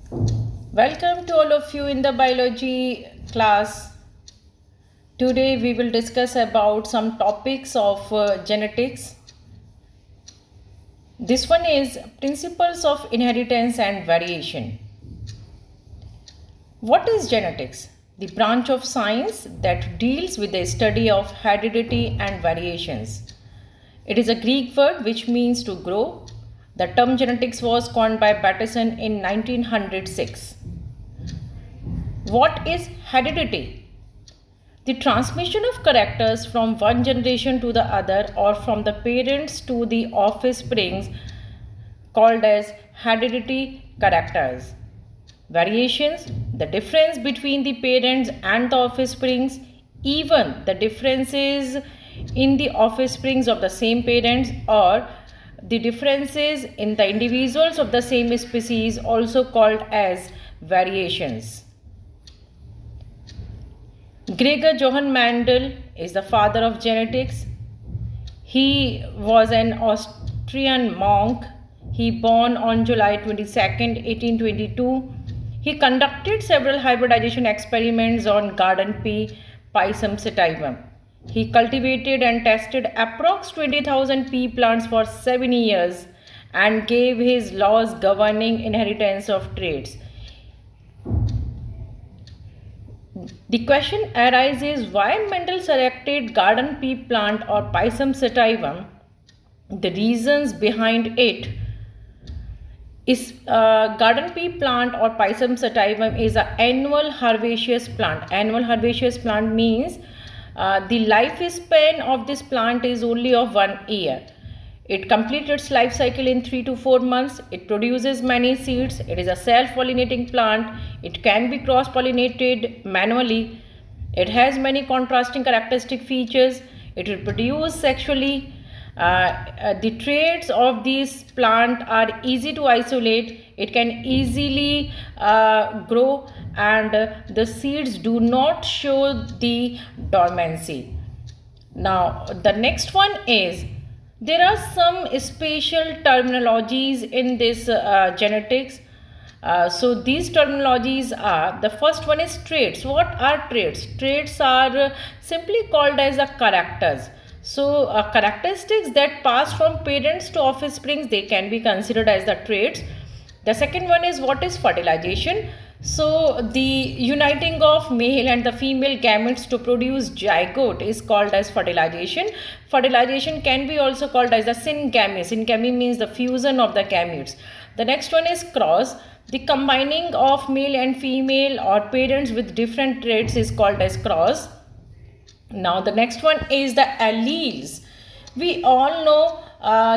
Welcome to all of you in the biology class. Today we will discuss about some topics of genetics. This one is principles of inheritance and variation. What is genetics? The branch of science that deals with the study of heredity and variations. It is a Greek word which means to grow. The term genetics was coined by Bateson in 1906. What is heredity? The transmission of characters from one generation to the other or from the parents to the offsprings called as hereditary characters. Variations, the difference between the parents and the offsprings, even the differences in the offsprings of the same parents or the differences in the individuals of the same species also called as variations. Gregor Johann Mendel is the father of genetics. He was an Austrian monk. He born on July 22nd, 1822. He conducted several hybridization experiments on garden pea, Pisum sativum. He cultivated and tested approx 20,000 pea plants for 7 years and gave his laws governing inheritance of traits. The question arises why Mendel selected garden pea plant or Pisum sativum. The reasons behind it is garden pea plant or Pisum sativum is an annual herbaceous plant. Annual herbaceous plant means the lifespan of this plant is only of 1 year. It completes its life cycle in 3 to 4 months. It produces many seeds. It is a self-pollinating plant. It can be cross-pollinated manually. It has many contrasting characteristic features. It reproduces sexually. The traits of this plant are easy to isolate. It can easily grow and the seeds do not show the dormancy. Now, the next one is there are some special terminologies in this genetics. So these terminologies are, the first one is traits. What are traits? Traits are simply called as a characters. So characteristics that pass from parents to offsprings, they can be considered as the traits. The second one is what is fertilization. So the uniting of male and the female gametes to produce zygote is called as fertilization. Fertilization can be also called as the syngamy. Syngamy means the fusion of the gametes. The next one is cross. The combining of male and female or parents with different traits is called as cross. Now the next one is the alleles. We all know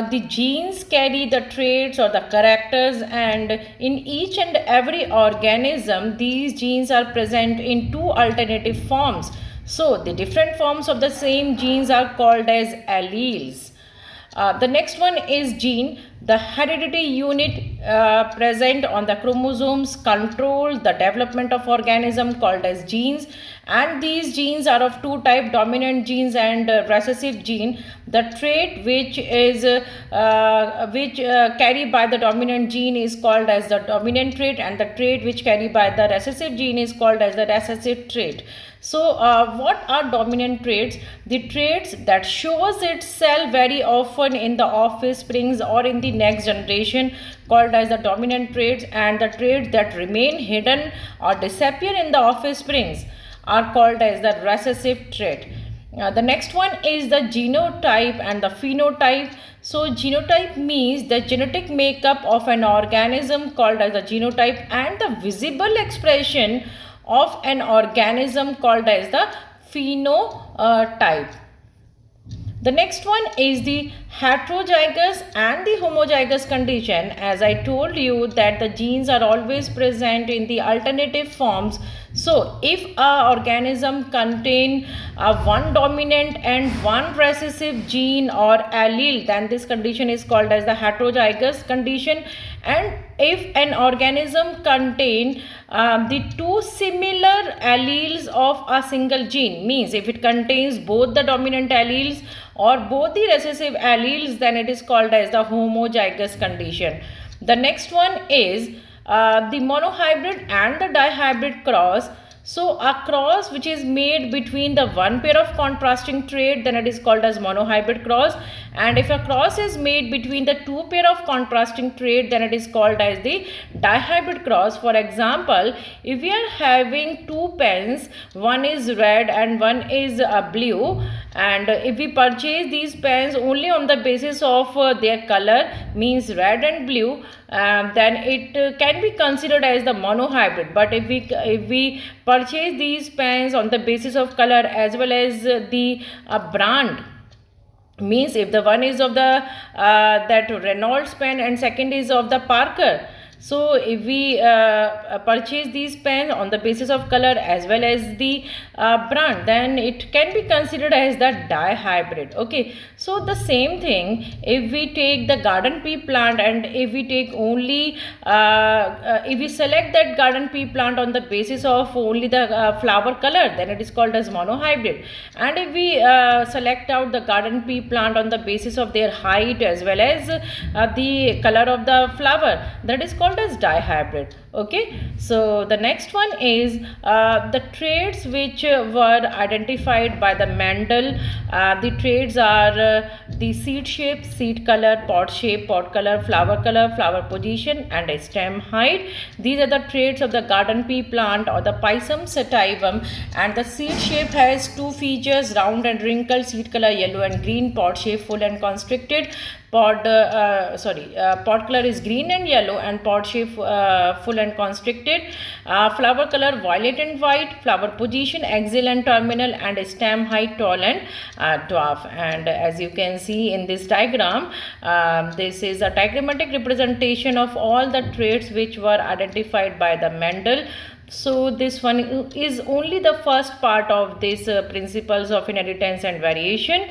the genes carry the traits or the characters, and in each and every organism these genes are present in two alternative forms. So the different forms of the same genes are called as alleles. The next one is gene. The hereditary unit present on the chromosomes control the development of organism called as genes, and these genes are of two types, dominant genes and recessive gene. The trait which is carried by the dominant gene is called as the dominant trait, and the trait which carried by the recessive gene is called as the recessive trait. So what are dominant traits? The traits that shows itself very often in the offsprings or in the next generation called as the dominant traits, and the traits that remain hidden or disappear in the offsprings are called as the recessive trait. The next one is the genotype and the phenotype. So genotype means the genetic makeup of an organism called as the genotype, and the visible expression of an organism called as the phenotype. The next one is the heterozygous and the homozygous condition. As I told you that the genes are always present in the alternative forms. So if a organism contain one dominant and one recessive gene or allele, then this condition is called as the heterozygous condition. And if an organism contain the two similar alleles of a single gene, means if it contains both the dominant alleles or both the recessive alleles, then it is called as the homozygous condition. The next one is the monohybrid and the dihybrid cross. So a cross which is made between the one pair of contrasting trait, then it is called as monohybrid cross. And if a cross is made between the two pair of contrasting trait, then it is called as the dihybrid cross. For example, if we are having two pens, one is red and one is blue, and if we purchase these pens only on the basis of their color, means red and blue, then it can be considered as the monohybrid. But if we purchase these pens on the basis of color as well as the brand, means if the one is of the that Reynolds pen and second is of the Parker, so if we purchase these pens on the basis of color as well as the brand, then it can be considered as the dihybrid. Okay, so the same thing, if we take the garden pea plant and if we take only if we select that garden pea plant on the basis of only the flower color, then it is called as monohybrid. And if we select out the garden pea plant on the basis of their height as well as the color of the flower, that is called as dihybrid. Okay, so the next one is the traits which were identified by the Mendel. The traits are the seed shape, seed color, pod shape, pod color, flower position, and a stem height. These are the traits of the garden pea plant or the Pisum sativum. And the seed shape has two features: round and wrinkled, seed color yellow and green, pod shape full and constricted. Pod color is green and yellow, and pod shape full and constricted. Flower color violet and white. Flower position axial and terminal, and stem height tall and dwarf. And as you can see in this diagram, this is a diagrammatic representation of all the traits which were identified by the Mendel. So this one is only the first part of this principles of inheritance and variation.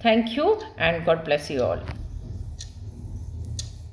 Thank you and God bless you all.